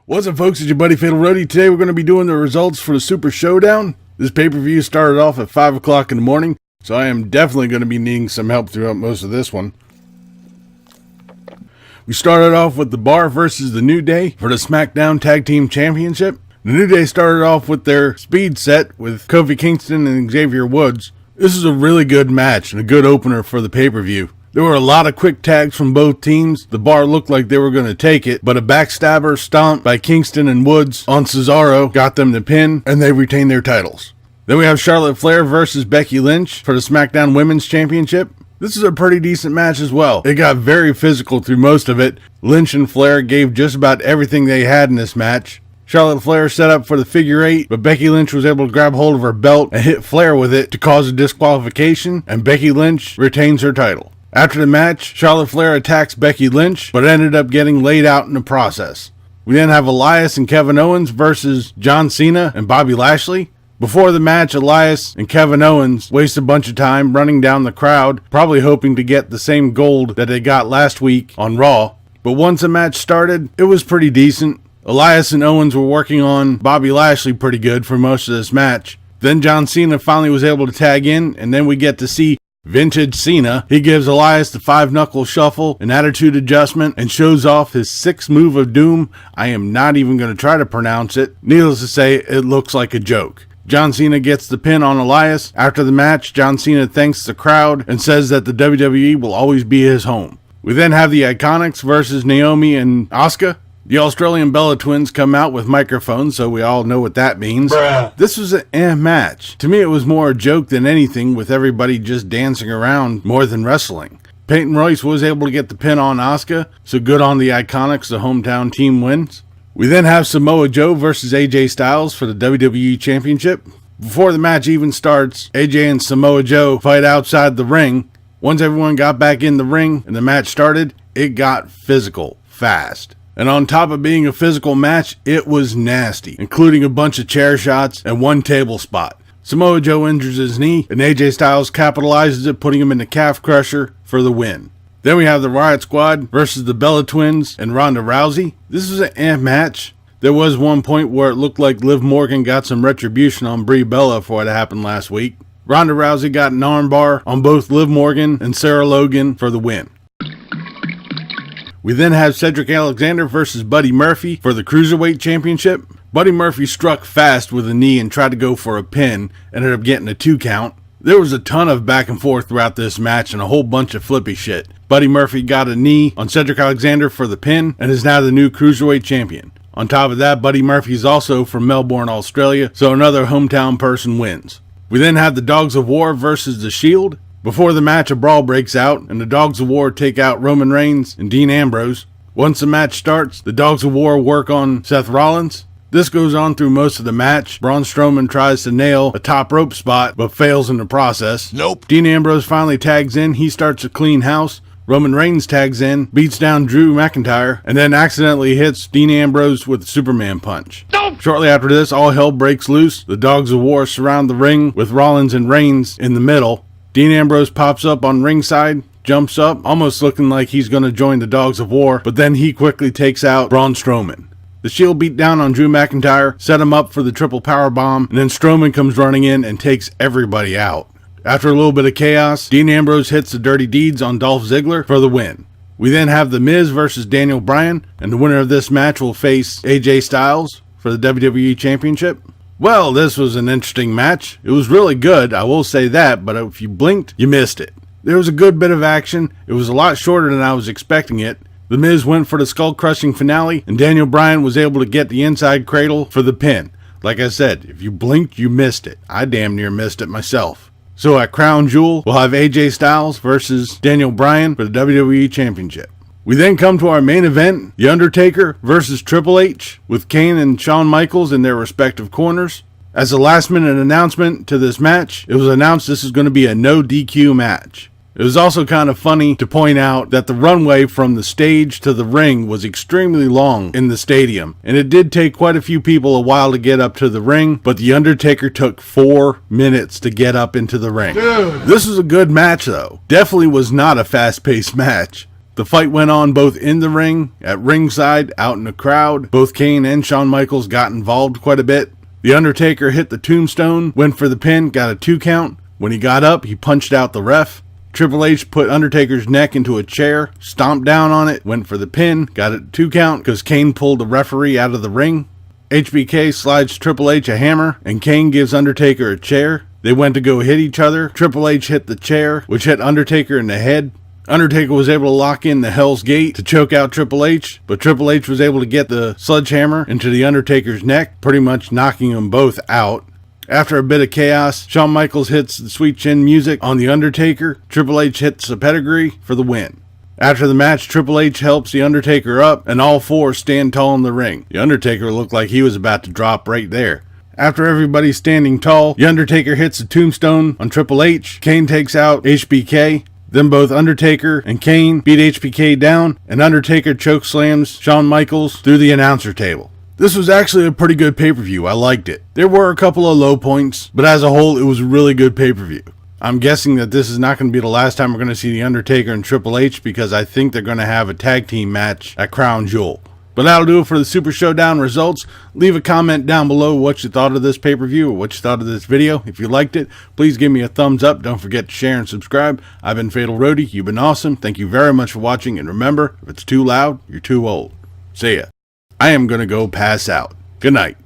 What's up, folks? It's your buddy Fatalroadie. Today we're going to be doing the results for the Super Showdown. This pay-per-view started off at 5 o'clock in the morning, so I am definitely going to be needing some help throughout most of this one. We started off with The Bar versus The New Day for the SmackDown Tag Team Championship. The New Day started off with their speed set with Kofi Kingston and Xavier Woods. This is a really good match and a good opener for the pay-per-view. There were a lot of quick tags from both teams. The Bar looked like they were going to take it, but a backstabber stomp by Kingston and Woods on Cesaro got them the pin, and they retained their titles. Then we have Charlotte Flair versus Becky Lynch for the SmackDown Women's Championship. This is a pretty decent match as well. It got very physical through most of it. Lynch and Flair gave just about everything they had in this match. Charlotte Flair set up for the figure 8, but Becky Lynch was able to grab hold of her belt and hit Flair with it to cause a disqualification, and Becky Lynch retains her title. After the match, Charlotte Flair attacks Becky Lynch, but ended up getting laid out in the process. We then have Elias and Kevin Owens versus John Cena and Bobby Lashley. Before the match, Elias and Kevin Owens waste a bunch of time running down the crowd, probably hoping to get the same gold that they got last week on Raw. But once the match started, it was pretty decent. Elias and Owens were working on Bobby Lashley pretty good for most of this match. Then John Cena finally was able to tag in, and then we get to see Vintage Cena. He gives Elias the 5-knuckle shuffle, an attitude adjustment, and shows off his 6th move of doom. I am not even going to try to pronounce it. Needless to say, it looks like a joke. John Cena gets the pin on Elias. After the match, John Cena thanks the crowd and says that the WWE will always be his home. We then have the Iiconics versus Naomi and Asuka. The Australian Bella Twins come out with microphones, so we all know what that means. Bruh. This was an match. To me, it was more a joke than anything, with everybody just dancing around more than wrestling. Peyton Royce was able to get the pin on Asuka, so good on the Iiconics, the hometown team wins. We then have Samoa Joe versus AJ Styles for the WWE Championship. Before the match even starts, AJ and Samoa Joe fight outside the ring. Once everyone got back in the ring and the match started, it got physical fast. And on top of being a physical match, it was nasty, including a bunch of chair shots and one table spot. Samoa Joe injures his knee, and AJ Styles capitalizes it, putting him in the calf crusher for the win. Then we have the Riot Squad versus the Bella Twins and Ronda Rousey. This was an match. There was one point where it looked like Liv Morgan got some retribution on Brie Bella for what happened last week. Ronda Rousey got an armbar on both Liv Morgan and Sarah Logan for the win. We then have Cedric Alexander versus Buddy Murphy for the Cruiserweight Championship. Buddy Murphy struck fast with a knee and tried to go for a pin, ended up getting a 2 count. There was a ton of back and forth throughout this match and a whole bunch of flippy shit. Buddy Murphy got a knee on Cedric Alexander for the pin and is now the new Cruiserweight Champion. On top of that, Buddy Murphy is also from Melbourne, Australia, so another hometown person wins. We then have the Dogs of War versus the Shield. Before the match, a brawl breaks out, and the Dogs of War take out Roman Reigns and Dean Ambrose. Once the match starts, the Dogs of War work on Seth Rollins. This goes on through most of the match. Braun Strowman tries to nail a top rope spot, but fails in the process. Nope. Dean Ambrose finally tags in. He starts a clean house. Roman Reigns tags in, beats down Drew McIntyre, and then accidentally hits Dean Ambrose with a Superman punch. Nope. Shortly after this, all hell breaks loose. The Dogs of War surround the ring with Rollins and Reigns in the middle. Dean Ambrose pops up on ringside, jumps up, almost looking like he's going to join the Dogs of War, but then he quickly takes out Braun Strowman. The Shield beat down on Drew McIntyre, set him up for the triple powerbomb, and then Strowman comes running in and takes everybody out. After a little bit of chaos, Dean Ambrose hits the Dirty Deeds on Dolph Ziggler for the win. We then have The Miz versus Daniel Bryan, and the winner of this match will face AJ Styles for the WWE Championship. Well, this was an interesting match. It was really good, I will say that, but if you blinked, you missed it. There was a good bit of action. It was a lot shorter than I was expecting it. The Miz went for the skull-crushing finale, and Daniel Bryan was able to get the inside cradle for the pin. Like I said, if you blinked, you missed it. I damn near missed it myself. So at Crown Jewel, we'll have AJ Styles versus Daniel Bryan for the WWE Championship. We then come to our main event, The Undertaker versus Triple H, with Kane and Shawn Michaels in their respective corners. As a last-minute announcement to this match, it was announced this is going to be a no DQ match. It was also kind of funny to point out that the runway from the stage to the ring was extremely long in the stadium, and it did take quite a few people a while to get up to the ring, but The Undertaker took 4 minutes to get up into the ring. Dude. This was a good match though. Definitely was not a fast-paced match. The fight went on both in the ring, at ringside, out in the crowd. Both Kane and Shawn Michaels got involved quite a bit. The Undertaker hit the tombstone, went for the pin, got a 2 count. When he got up, he punched out the ref. Triple H put Undertaker's neck into a chair, stomped down on it, went for the pin, got a 2 count because Kane pulled the referee out of the ring. HBK slides Triple H a hammer, and Kane gives Undertaker a chair. They went to go hit each other. Triple H hit the chair, which hit Undertaker in the head. Undertaker was able to lock in the Hell's Gate to choke out Triple H, but Triple H was able to get the sledgehammer into the Undertaker's neck, pretty much knocking them both out. After a bit of chaos, Shawn Michaels hits the Sweet Chin Music on the Undertaker. Triple H hits the pedigree for the win. After the match, Triple H helps the Undertaker up, and all 4 stand tall in the ring. The Undertaker looked like he was about to drop right there. After everybody's standing tall, the Undertaker hits the tombstone on Triple H. Kane takes out HBK. Then both Undertaker and Kane beat HBK down, and Undertaker chokeslams Shawn Michaels through the announcer table. This was actually a pretty good pay-per-view. I liked it. There were a couple of low points, but as a whole, it was a really good pay-per-view. I'm guessing that this is not going to be the last time we're going to see The Undertaker and Triple H, because I think they're going to have a tag team match at Crown Jewel. But that'll do it for the Super Showdown results. Leave a comment down below what you thought of this pay-per-view or what you thought of this video. If you liked it, please give me a thumbs up. Don't forget to share and subscribe. I've been Fatalroadie. You've been awesome. Thank you very much for watching. And remember, if it's too loud, you're too old. See ya. I am going to go pass out. Good night.